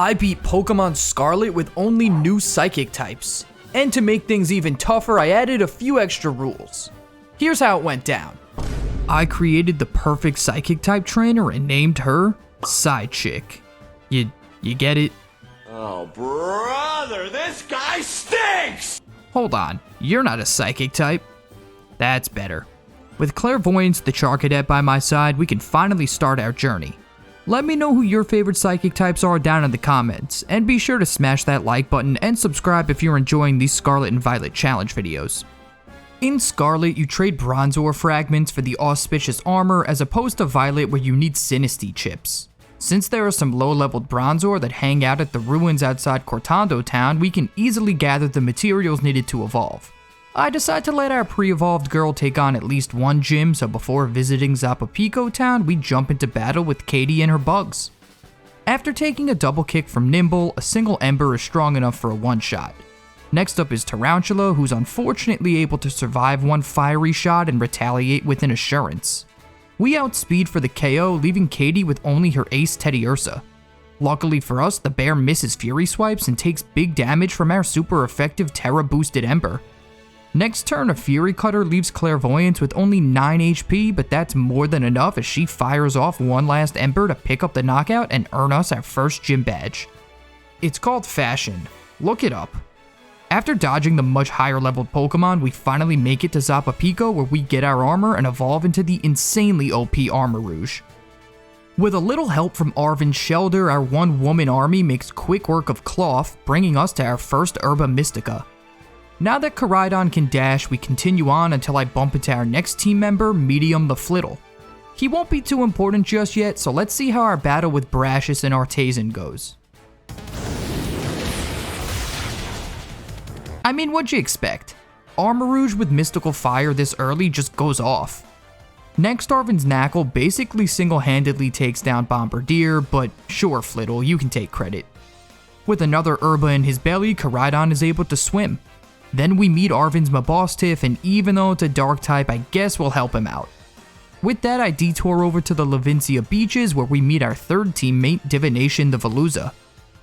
I beat Pokemon Scarlet with only new psychic types. And to make things even tougher, I added a few extra rules. Here's how it went down. I created the perfect psychic type trainer and named her Side Chick. You get it? Oh, brother, this guy stinks! Hold on, you're not a psychic type. That's better. With Clairvoyance the Charcadet by my side, we can finally start our journey. Let me know who your favorite psychic types are down in the comments, and be sure to smash that like button and subscribe if you're enjoying these Scarlet and Violet challenge videos. In Scarlet, you trade Bronzor fragments for the Auspicious Armor as opposed to Violet where you need Sinistea chips. Since there are some low-leveled Bronzor that hang out at the ruins outside Cortando Town, we can easily gather the materials needed to evolve. I decide to let our pre-evolved girl take on at least one gym, so before visiting Zapopico Town, we jump into battle with Katie and her bugs. After taking a double kick from Nimble, a single Ember is strong enough for a one-shot. Next up is Tarantula, who's unfortunately able to survive one fiery shot and retaliate with an Assurance. We outspeed for the KO, leaving Katie with only her ace Teddiursa. Luckily for us, the bear misses Fury Swipes and takes big damage from our super effective Terra-boosted Ember. Next turn, a Fury Cutter leaves Clairvoyance with only 9 HP, but that's more than enough as she fires off one last Ember to pick up the knockout and earn us our first gym badge. It's called Fashion. Look it up. After dodging the much higher leveled Pokemon, we finally make it to Zapopico where we get our armor and evolve into the insanely OP Armarouge. With a little help from Arvin Shelder, our one-woman army makes quick work of Cloth, bringing us to our first Herba Mystica. Now that Koraidon can dash, we continue on until I bump into our next team member, Medium the Flittle. He won't be too important just yet, so let's see how our battle with Brashus and Artesian goes. I mean, what'd you expect? Armarouge with Mystical Fire this early just goes off. Next, Arvin's Knackle basically single-handedly takes down Bombardier, but sure Flittle, you can take credit. With another Herba in his belly, Koraidon is able to swim. Then we meet Arvin's Mabostiff, and even though it's a dark type, I guess we'll help him out. With that, I detour over to the Levincia beaches where we meet our third teammate, Divination the Veluza.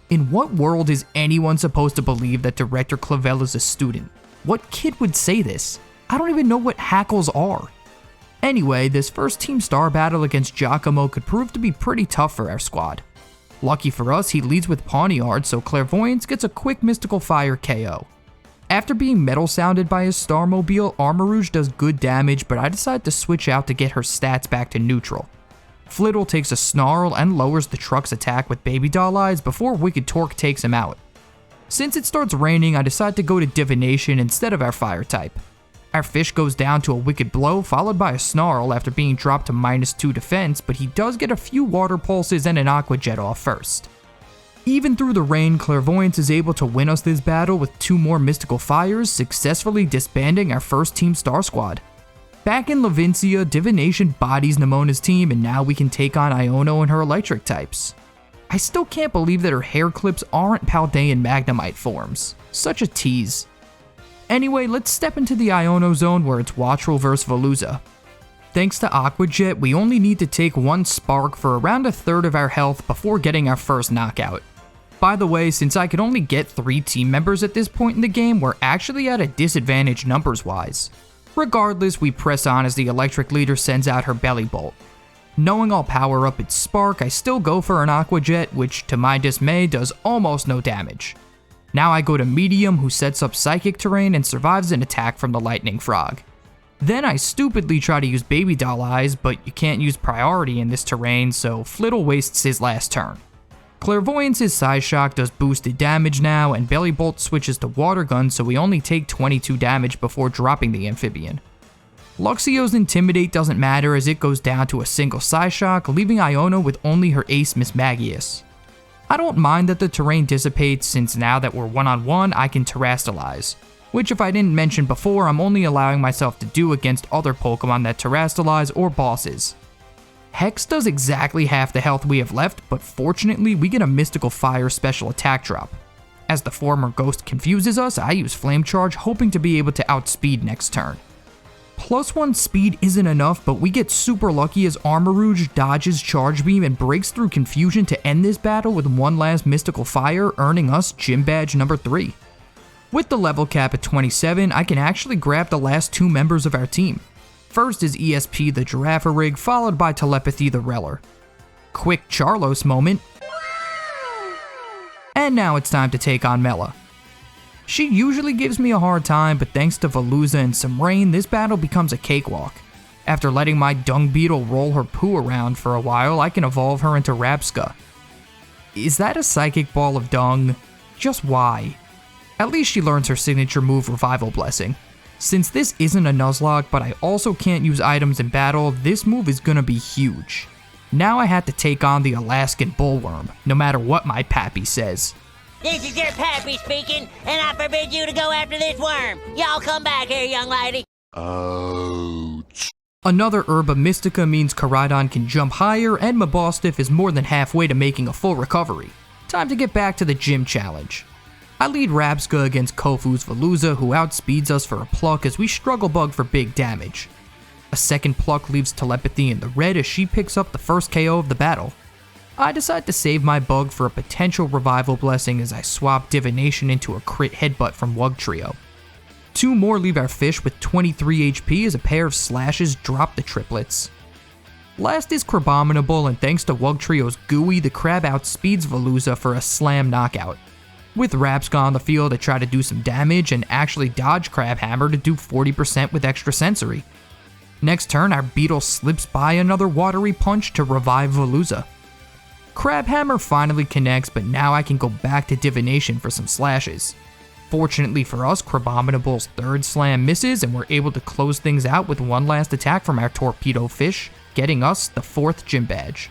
In what world is anyone supposed to believe that Director Clavel is a student? What kid would say this? I don't even know what hackles are. Anyway, this first Team Star battle against Giacomo could prove to be pretty tough for our squad. Lucky for us, he leads with Pawniard, so Clairvoyance gets a quick Mystical Fire KO. After being metal sounded by his Starmobile, Armarouge does good damage, but I decide to switch out to get her stats back to neutral. Flittle takes a Snarl and lowers the truck's attack with Baby Doll Eyes before Wicked Torque takes him out. Since it starts raining, I decide to go to Divination instead of our fire type. Our fish goes down to a Wicked Blow, followed by a Snarl after being dropped to -2 defense, but he does get a few Water Pulses and an Aqua Jet off first. Even through the rain, Clairvoyance is able to win us this battle with 2 more Mystical Fires, successfully disbanding our first Team Star squad. Back in Levincia, Divination bodies Nemona's team, and now we can take on Iono and her electric types. I still can't believe that her hair clips aren't Paldean Magnemite forms. Such a tease. Anyway, let's step into the Iono zone where it's Wattrel vs Veluza. Thanks to Aqua Jet, we only need to take 1 Spark for around a third of our health before getting our first knockout. By the way, since I could only get 3 team members at this point in the game, we're actually at a disadvantage numbers-wise. Regardless, we press on as the electric leader sends out her Belly Bolt. Knowing I'll power up its Spark, I still go for an Aqua Jet, which to my dismay does almost no damage. Now I go to Medium, who sets up Psychic Terrain and survives an attack from the Lightning Frog. Then I stupidly try to use Baby Doll Eyes, but you can't use priority in this terrain, so Flittle wastes his last turn. Clairvoyance's Psyshock does boosted damage now, and Belly Bolt switches to Water Gun, so we only take 22 damage before dropping the Amphibian. Luxio's Intimidate doesn't matter as it goes down to a single Psyshock, leaving Iono with only her ace Mismagius. I don't mind that the terrain dissipates since now that we're one-on-one, I can Terrastalize, which if I didn't mention before, I'm only allowing myself to do against other Pokemon that Terrastalize or bosses. Hex does exactly half the health we have left, but fortunately we get a Mystical Fire special attack drop. As the former Ghost confuses us, I use Flame Charge hoping to be able to outspeed next turn. +1 speed isn't enough, but we get super lucky as Armarouge dodges Charge Beam and breaks through confusion to end this battle with one last Mystical Fire, earning us Gym Badge number 3. With the level cap at 27, I can actually grab the last 2 members of our team. First is ESP the Girafarig, followed by Telepathy the Reller. Quick Charlos moment. And now it's time to take on Mela. She usually gives me a hard time, but thanks to Veluza and some rain, this battle becomes a cakewalk. After letting my Dung Beetle roll her poo around for a while, I can evolve her into Rabsca. Is that a Psychic Ball of Dung? Just why? At least she learns her signature move, Revival Blessing. Since this isn't a Nuzlocke, but I also can't use items in battle, this move is gonna be huge. Now I have to take on the Alaskan Bullworm, no matter what my pappy says. This is your pappy speaking, and I forbid you to go after this worm. Y'all come back here, young lady. Ouch. Another Herba Mystica means Koraidon can jump higher, and Mabostiff is more than halfway to making a full recovery. Time to get back to the gym challenge. I lead Rabsca against Kofu's Veluza, who outspeeds us for a pluck as we struggle bug for big damage. A second pluck leaves Telepathy in the red as she picks up the first KO of the battle. I decide to save my bug for a potential Revival Blessing as I swap Divination into a crit headbutt from Wugtrio. 2 more leave our fish with 23 HP as a pair of slashes drop the triplets. Last is Crabominable, and thanks to Wugtrio's Gooey, the crab outspeeds Veluza for a slam knockout. With Rabsca on the field, I try to do some damage and actually dodge Crab Hammer to do 40% with extra sensory. Next turn, our Beetle slips by another watery punch to revive Veluza. Crab Hammer finally connects, but now I can go back to Divination for some slashes. Fortunately for us, Crabominable's third slam misses and we're able to close things out with one last attack from our Torpedo Fish, getting us the 4th Gym Badge.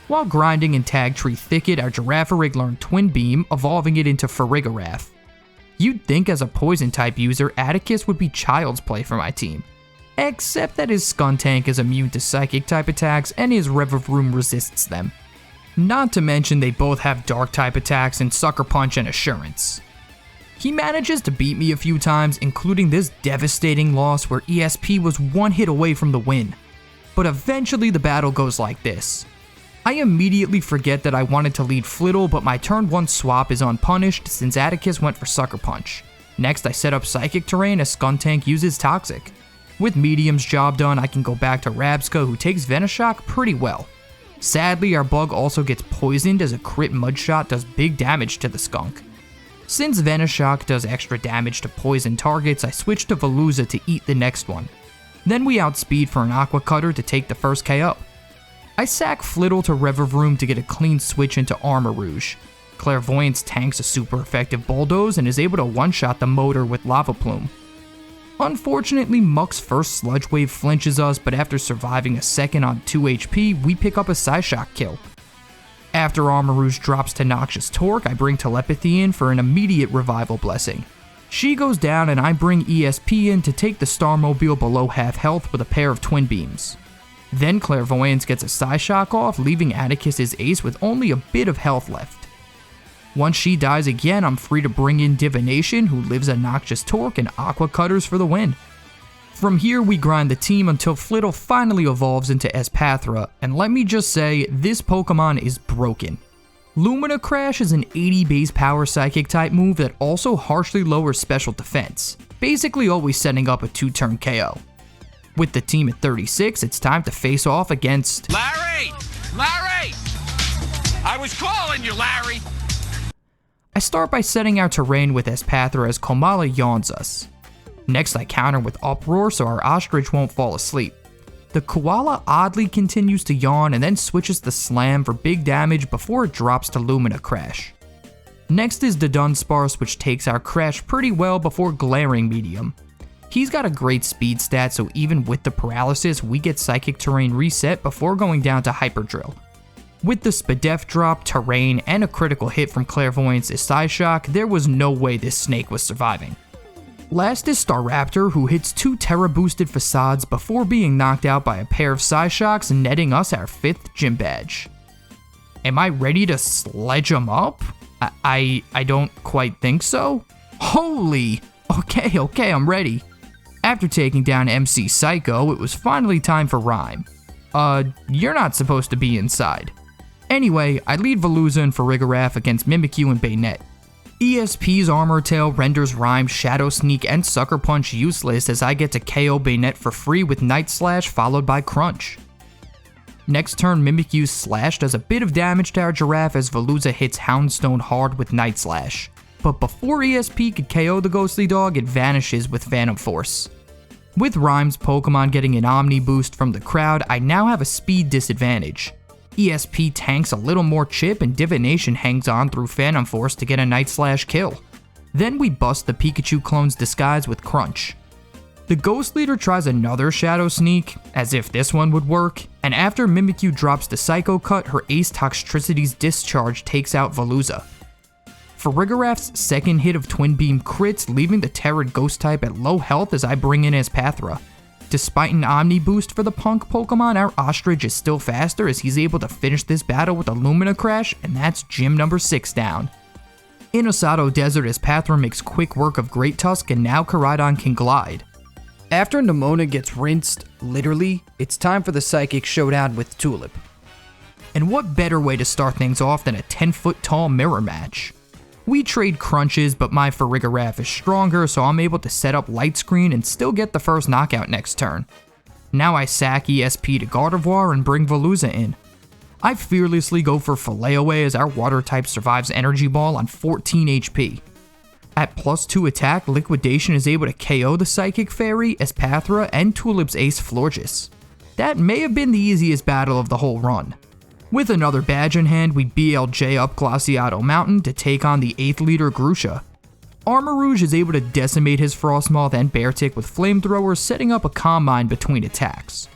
While grinding in Tag Tree Thicket, our Girafarig learned Twin Beam, evolving it into Farigiraf. You'd think as a Poison type user, Atticus would be child's play for my team. Except that his Skuntank is immune to Psychic type attacks and his Revavroom resists them. Not to mention they both have Dark type attacks and Sucker Punch and Assurance. He manages to beat me a few times, including this devastating loss where ESP was 1 hit away from the win. But eventually the battle goes like this. I immediately forget that I wanted to lead Flittle, but my turn 1 swap is unpunished since Atticus went for Sucker Punch. Next I set up Psychic Terrain as Skuntank uses Toxic. With Medium's job done, I can go back to Rabsca, who takes Venoshock pretty well. Sadly, our bug also gets poisoned as a crit Mudshot does big damage to the skunk. Since Venoshock does extra damage to poison targets, I switch to Veluza to eat the next one. Then we outspeed for an Aqua Cutter to take the first KO. I sack Flittle to Revavroom to get a clean switch into Armarouge. Clairvoyance tanks a super effective Bulldoze and is able to one-shot the motor with Lava Plume. Unfortunately, Muck's first Sludge Wave flinches us, but after surviving a second on 2 HP, we pick up a Psyshock kill. After Armarouge drops to Noxious Torque, I bring Telepathy in for an immediate Revival Blessing. She goes down and I bring ESP in to take the Starmobile below half health with a pair of Twin Beams. Then Clairvoyance gets a Psyshock off, leaving Atticus' ace with only a bit of health left. Once she dies again, I'm free to bring in Divination, who lives a Noxious Torque, and Aqua Cutters for the win. From here, we grind the team until Flittle finally evolves into Espathra, and let me just say, this Pokemon is broken. Lumina Crash is an 80 base power Psychic type move that also harshly lowers special defense, basically always setting up a 2-turn KO. With the team at 36, it's time to face off against... Larry! Larry! I was calling you, Larry! I start by setting our terrain with Espathra as Komala yawns us. Next I counter with Uproar so our Ostrich won't fall asleep. The Koala oddly continues to yawn and then switches to Slam for big damage before it drops to Lumina Crash. Next is the Dunsparce, which takes our Crash pretty well before Glaring Medium. He's got a great speed stat, so even with the paralysis we get Psychic Terrain reset before going down to Hyper Drill. With the Spadef drop, Terrain, and a critical hit from Clairvoyance as Psyshock, there was no way this snake was surviving. Last is Staraptor, who hits 2 Terra boosted Facades before being knocked out by a pair of Psyshocks, netting us our 5th Gym Badge. Am I ready to sledge him up? I don't quite think so. Holy! Okay, I'm ready. After taking down MC Psycho, it was finally time for Rhyme. You're not supposed to be inside. Anyway, I lead Veluza and Farigiraf against Mimikyu and Bayonet. ESP's Armor Tail renders Rhyme, Shadow Sneak, and Sucker Punch useless as I get to KO Bayonet for free with Night Slash followed by Crunch. Next turn, Mimikyu's Slash does a bit of damage to our Giraffe as Veluza hits Houndstone hard with Night Slash. But before ESP could KO the Ghostly Dog, it vanishes with Phantom Force. With Rhyme's Pokemon getting an Omni boost from the crowd, I now have a speed disadvantage. ESP tanks a little more chip and Divination hangs on through Phantom Force to get a Night Slash kill. Then we bust the Pikachu clone's disguise with Crunch. The Ghost Leader tries another Shadow Sneak, as if this one would work, and after Mimikyu drops the Psycho Cut, her Ace Toxtricity's Discharge takes out Veluza. Farigiraf's second hit of Twin Beam crits, leaving the Terran Ghost type at low health as I bring in Espathra. Despite an Omni boost for the Punk Pokemon, our Ostrich is still faster as he's able to finish this battle with a Lumina Crash, and that's gym number 6 down. In Osato Desert, Espathra makes quick work of Great Tusk, and now Koraidon can glide. After Nemona gets rinsed, literally, it's time for the Psychic Showdown with Tulip. And what better way to start things off than a 10-foot tall mirror match? We trade crunches, but my Farigiraf is stronger, so I'm able to set up Light Screen and still get the first knockout next turn. Now I sack ESP to Gardevoir and bring Veluza in. I fearlessly go for Flayaway as our water type survives Energy Ball on 14 HP. At +2 attack, Liquidation is able to KO the Psychic Fairy, Espathra, and Tulip's Ace Florges. That may have been the easiest battle of the whole run. With another badge in hand, we BLJ up Glaciato Mountain to take on the 8th leader Grusha. Armarouge is able to decimate his Frostmoth and Beartic with flamethrowers, setting up a Calm Mind between attacks.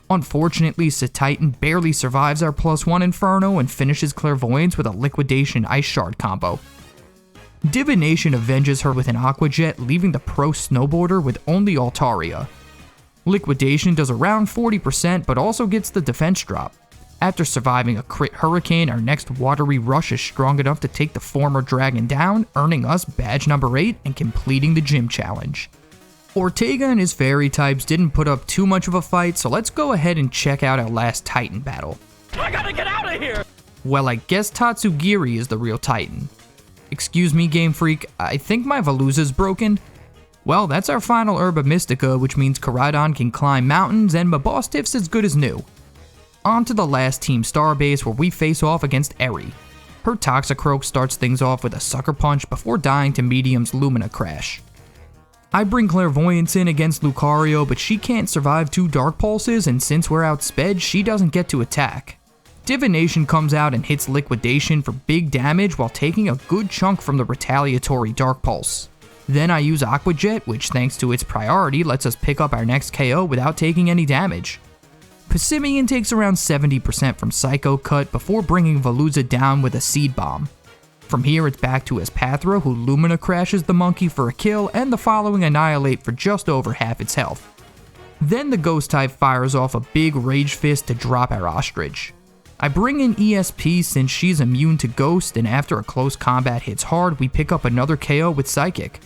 Unfortunately, Satitan barely survives our +1 Inferno and finishes Clairvoyance with a Liquidation Ice Shard combo. Divination avenges her with an Aqua Jet, leaving the pro snowboarder with only Altaria. Liquidation does around 40%, but also gets the defense drop. After surviving a crit Hurricane, our next Watery Rush is strong enough to take the former Dragon down, earning us badge number 8 and completing the gym challenge. Ortega and his fairy types didn't put up too much of a fight, so let's go ahead and check out our last Titan battle. I gotta get out of here! Well, I guess Tatsugiri is the real Titan. Excuse me, Game Freak, I think my Veluza's broken. Well, that's our final Herba Mystica, which means Koraidon can climb mountains and Mabostiff's as good as new. On to the last Team Starbase where we face off against Eri. Her Toxicroak starts things off with a Sucker Punch before dying to Medium's Lumina Crash. I bring Clairvoyance in against Lucario, but she can't survive 2 Dark Pulses, and since we're outsped, she doesn't get to attack. Divination comes out and hits Liquidation for big damage while taking a good chunk from the retaliatory Dark Pulse. Then I use Aqua Jet, which thanks to its priority lets us pick up our next KO without taking any damage. Passimian takes around 70% from Psycho Cut before bringing Veluza down with a Seed Bomb. From here it's back to Espathra, who Lumina Crashes the monkey for a kill and the following Annihilate for just over half its health. Then the Ghost type fires off a big Rage Fist to drop our Ostrich. I bring in ESP since she's immune to Ghost, and after a close combat hits hard, we pick up another KO with Psychic.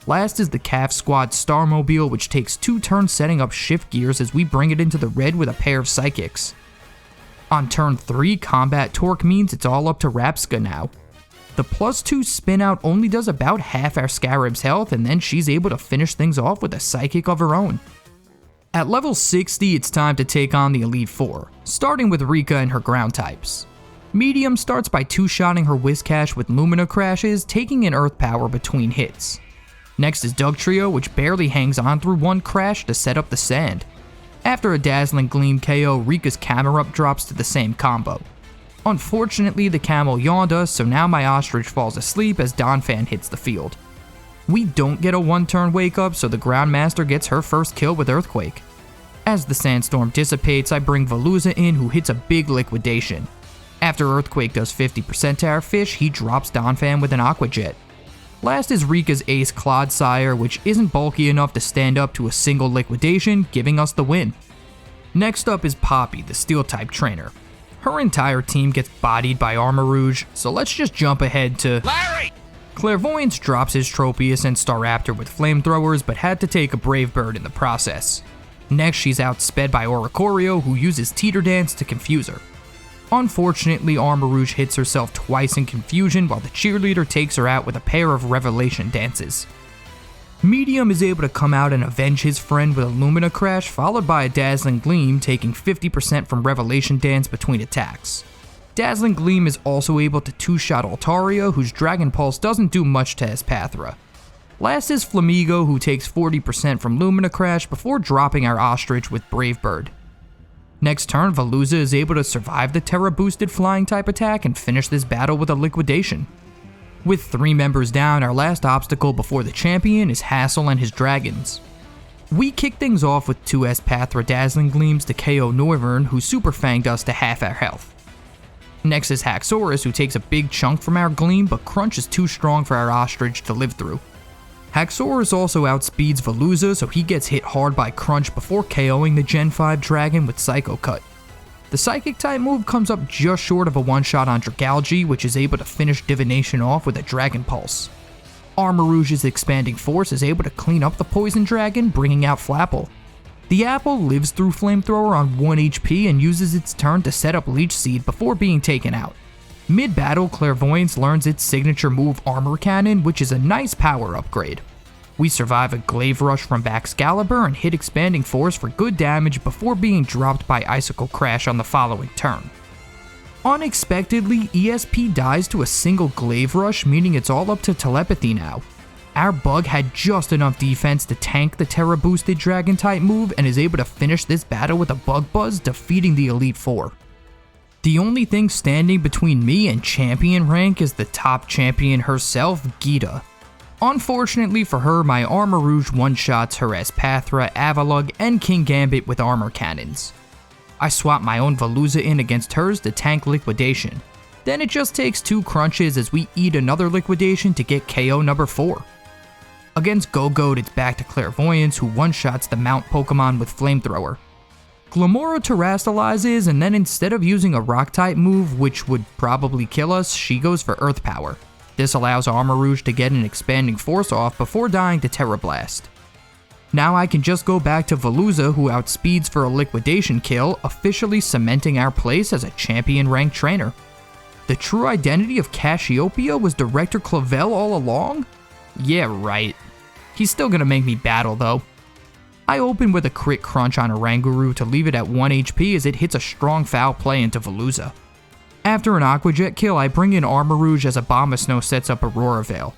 Last is the Calf Squad Starmobile, which takes 2 turns setting up shift gears as we bring it into the red with a pair of Psychics. On turn 3, Combat Torque means it's all up to Rapska now. The +2 spin out only does about half our Scarab's health, and then she's able to finish things off with a Psychic of her own. At level 60, it's time to take on the Elite Four, starting with Rika and her ground types. Medium starts by 2-shotting her Whiscash with Lumina Crashes, taking an Earth Power between hits. Next is Dugtrio, which barely hangs on through 1 crash to set up the Sand. After a Dazzling Gleam KO, Rika's Camerupt drops to the same combo. Unfortunately, the Camel yawned us, so now my Ostrich falls asleep as Donphan hits the field. We don't get a 1-turn wake up, so the Groundmaster gets her first kill with Earthquake. As the Sandstorm dissipates, I bring Veluza in, who hits a big Liquidation. After Earthquake does 50% to our fish, he drops Donphan with an Aqua Jet. Last is Rika's Ace Clodsire, which isn't bulky enough to stand up to a single Liquidation, giving us the win. Next up is Poppy, the Steel-type trainer. Her entire team gets bodied by Armarouge, so let's just jump ahead to... Larry! Clairvoyance drops his Tropius and Staraptor with flamethrowers, but had to take a Brave Bird in the process. Next, she's outsped by Oricorio, who uses Teeter Dance to confuse her. Unfortunately, Armarouge hits herself twice in confusion, while the cheerleader takes her out with a pair of Revelation Dances. Medium is able to come out and avenge his friend with a Lumina Crash, followed by a Dazzling Gleam, taking 50% from Revelation Dance between attacks. Dazzling Gleam is also able to two-shot Altaria, whose Dragon Pulse doesn't do much to Espathra. Last is Flamigo, who takes 40% from Lumina Crash before dropping our Ostrich with Brave Bird. Next turn, Veluza is able to survive the Terra-boosted flying type attack and finish this battle with a Liquidation. With 3 members down, our last obstacle before the champion is Hassel and his dragons. We kick things off with 2 Espathra Dazzling Gleams to KO Noivern, who Super Fanged us to half our health. Next is Haxorus, who takes a big chunk from our Gleam, but Crunch is too strong for our Ostrich to live through. Haxorus also outspeeds Veluza, so he gets hit hard by Crunch before KOing the Gen 5 Dragon with Psycho Cut. The Psychic type move comes up just short of a one-shot on Dragalge, which is able to finish Divination off with a Dragon Pulse. Armarouge's Expanding Force is able to clean up the Poison Dragon, bringing out Flapple. The Apple lives through Flamethrower on 1 HP and uses its turn to set up Leech Seed before being taken out. Mid-battle, Clairvoyance learns its signature move Armor Cannon, which is a nice power upgrade. We survive a Glaive Rush from Baxcalibur and hit Expanding Force for good damage before being dropped by Icicle Crash on the following turn. Unexpectedly, ESP dies to a single Glaive Rush, meaning it's all up to Telepathy now. Our Bug had just enough defense to tank the Terra boosted Dragon type move and is able to finish this battle with a Bug Buzz, defeating the Elite Four. The only thing standing between me and champion rank is the top champion herself, Gita. Unfortunately for her, my Armarouge one-shots her Espathra, Avalugg, and King Gambit with armor cannons. I swap my own Veluza in against hers to tank Liquidation. Then it just takes 2 crunches as we eat another Liquidation to get KO number 4. Against Gogoat, it's back to Clairvoyance, who one-shots the Mount Pokemon with Flamethrower. Glamora terastallizes, and then instead of using a Rock-type move, which would probably kill us, she goes for Earth Power. This allows Armarouge to get an Expanding Force off before dying to Terra Blast. Now I can just go back to Veluza, who outspeeds for a Liquidation kill, officially cementing our place as a champion-ranked trainer. The true identity of Cassiopeia was Director Clavel all along? Yeah, right. He's still gonna make me battle though. I open with a crit crunch on Oranguru to leave it at 1 HP as it hits a strong foul play into Veluza. After an Aqua Jet kill, I bring in Armarouge as Abomasnow sets up Aurora Veil.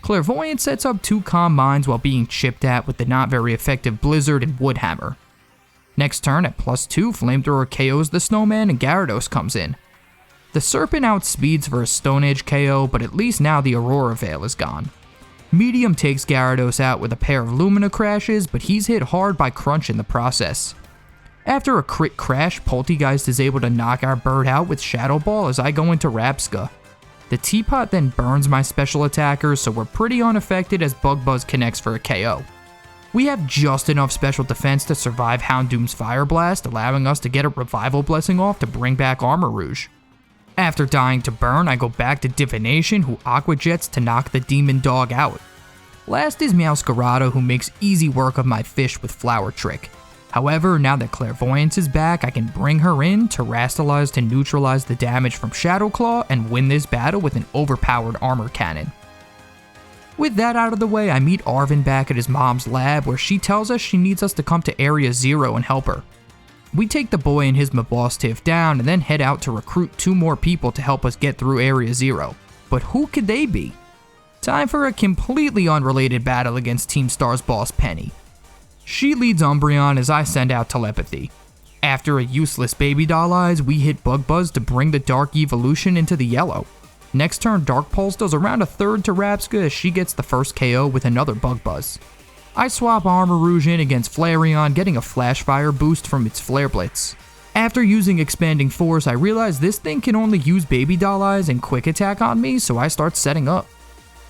Clairvoyance sets up 2 Calm Minds while being chipped at with the not very effective Blizzard and Woodhammer. Next turn at +2, Flamethrower KOs the Snowman and Gyarados comes in. The Serpent outspeeds for a Stone Edge KO, but at least now the Aurora Veil is gone. Medium takes Gyarados out with a pair of Lumina Crashes, but he's hit hard by Crunch in the process. After a crit crash, Poltegeist is able to knock our bird out with Shadow Ball as I go into Rapska. The Teapot then burns my special attackers, so we're pretty unaffected as Bug Buzz connects for a KO. We have just enough special defense to survive Houndoom's Fire Blast, allowing us to get a Revival Blessing off to bring back Armarouge. After dying to burn, I go back to Divination, who Aqua Jets to knock the Demon Dog out. Last is Meowscarada, who makes easy work of my fish with Flower Trick. However, now that Clairvoyance is back, I can bring her in, Terastallize to neutralize the damage from Shadow Claw, and win this battle with an overpowered armor cannon. With that out of the way, I meet Arvin back at his mom's lab, where she tells us she needs us to come to Area 0 and help her. We take the boy and his Mabostiff down, and then head out to recruit 2 more people to help us get through Area 0. But who could they be? Time for a completely unrelated battle against Team Star's boss Penny. She leads Umbreon as I send out Telepathy. After a useless Baby Doll Eyes, we hit Bug Buzz to bring the Dark Evolution into the yellow. Next turn, Dark Pulse does around a third to Rapska as she gets the first KO with another Bug Buzz. I swap Armarouge in against Flareon, getting a Flash Fire boost from its Flare Blitz. After using Expanding Force, I realize this thing can only use Baby Doll Eyes and Quick Attack on me, so I start setting up.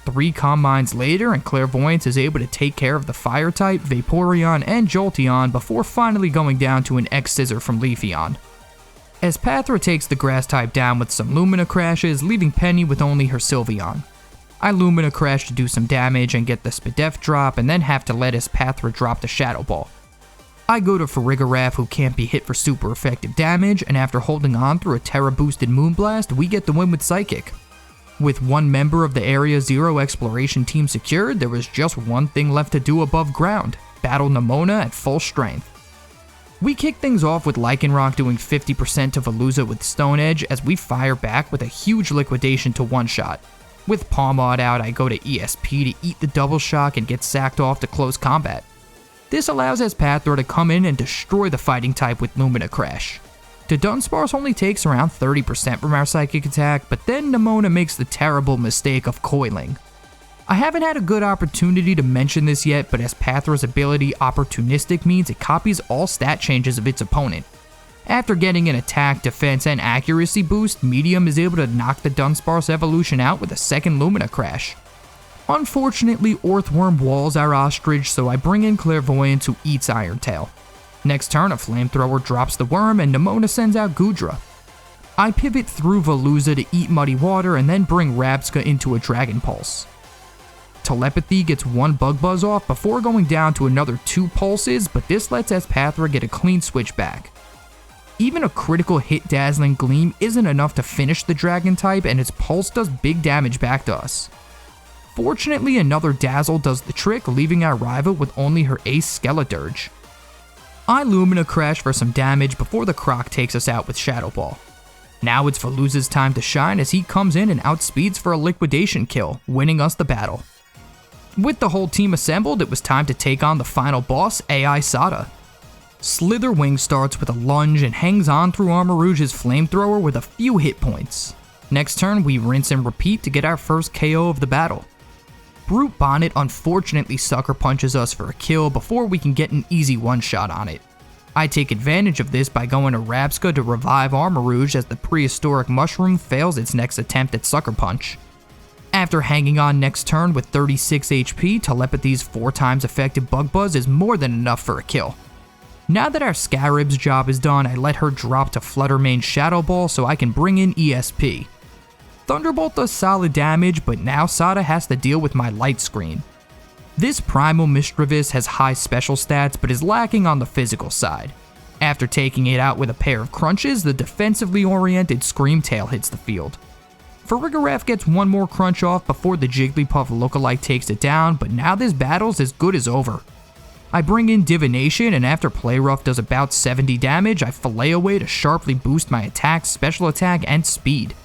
3 Calm Minds later, and Clairvoyance is able to take care of the Fire type, Vaporeon, and Jolteon before finally going down to an X-Scissor from Leafeon. Espathra takes the Grass type down with some Lumina Crashes, leaving Penny with only her Sylveon. I Lumina Crash to do some damage and get the Spadef drop, and then have to let Espathra drop the Shadow Ball. I go to Farigiraf, who can't be hit for super effective damage, and after holding on through a Terra boosted Moonblast, we get the win with Psychic. With one member of the Area Zero exploration team secured, there was just one thing left to do above ground: battle Nemona at full strength. We kick things off with Lycanroc doing 50% to Veluza with Stone Edge as we fire back with a huge liquidation to one-shot. With Pawmod out, I go to ESP to eat the double shock and get sacked off to close combat. This allows Espathra to come in and destroy the fighting type with Lumina Crash. The Dunsparce only takes around 30% from our psychic attack, but then Nemona makes the terrible mistake of coiling. I haven't had a good opportunity to mention this yet, but Espathra's ability Opportunistic means it copies all stat changes of its opponent. After getting an attack, defense, and accuracy boost, Medium is able to knock the Dunsparce evolution out with a second Lumina Crash. Unfortunately, Orthworm walls our Ostrich, so I bring in Clairvoyance, who eats Iron Tail. Next turn, a Flamethrower drops the Worm, and Nemona sends out Goodra. I pivot through Veluza to eat Muddy Water, and then bring Rabsca into a Dragon Pulse. Telepathy gets one Bug Buzz off before going down to another 2 pulses, but this lets Espathra get a clean switch back. Even a critical hit Dazzling Gleam isn't enough to finish the Dragon type, and its Pulse does big damage back to us. Fortunately, another Dazzle does the trick, leaving our rival with only her ace Skeledirge. I Lumina Crash for some damage before the Croc takes us out with Shadow Ball. Now it's Veluza's time to shine as he comes in and outspeeds for a liquidation kill, winning us the battle. With the whole team assembled, it was time to take on the final boss, AI Sada. Slitherwing starts with a lunge and hangs on through Armarouge's Flamethrower with a few hit points. Next turn, we rinse and repeat to get our first KO of the battle. Brute Bonnet unfortunately sucker punches us for a kill before we can get an easy one-shot on it. I take advantage of this by going to Rabsca to revive Armarouge as the Prehistoric Mushroom fails its next attempt at Sucker Punch. After hanging on next turn with 36 HP, Telepathy's 4 times effective Bug Buzz is more than enough for a kill. Now that our Scarab's job is done, I let her drop to Fluttermane Shadow Ball so I can bring in ESP. Thunderbolt does solid damage, but now Sada has to deal with my Light Screen. This Primal Mischievous has high special stats but is lacking on the physical side. After taking it out with a pair of crunches, the defensively oriented Scream Tail hits the field. Farigiraf gets one more crunch off before the Jigglypuff lookalike takes it down, but now this battle's as good as over. I bring in Divination, and after Play Rough does about 70 damage, I fillet away to sharply boost my attack, special attack, and speed.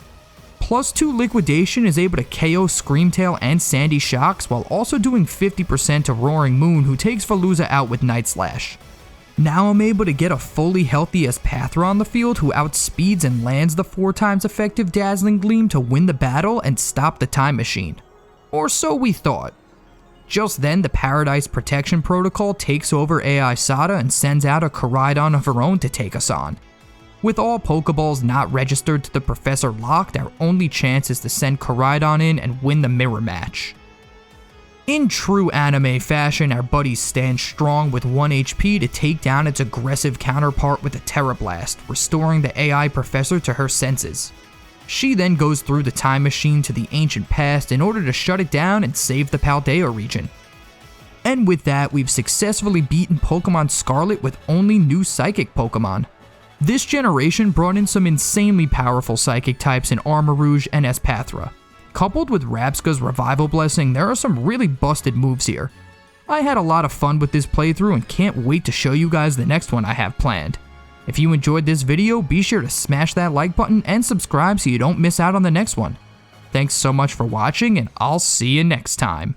+2 Liquidation is able to KO Screamtail and Sandy Shocks while also doing 50% to Roaring Moon, who takes Veluza out with Night Slash. Now I'm able to get a fully healthy Espathra on the field who outspeeds and lands the 4 times effective Dazzling Gleam to win the battle and stop the time machine. Or so we thought. Just then, the Paradise Protection Protocol takes over AI Sada and sends out a Koraidon of her own to take us on. With all Pokeballs not registered to the Professor locked, our only chance is to send Koraidon in and win the mirror match. In true anime fashion, our buddies stand strong with 1 HP to take down its aggressive counterpart with a Terra Blast, restoring the AI Professor to her senses. She then goes through the time machine to the ancient past in order to shut it down and save the Paldea region. And with that, we've successfully beaten Pokemon Scarlet with only new Psychic Pokemon. This generation brought in some insanely powerful Psychic types in Armarouge and Espathra. Coupled with Rabsca's Revival Blessing, there are some really busted moves here. I had a lot of fun with this playthrough and can't wait to show you guys the next one I have planned. If you enjoyed this video, be sure to smash that like button and subscribe so you don't miss out on the next one. Thanks so much for watching, and I'll see you next time.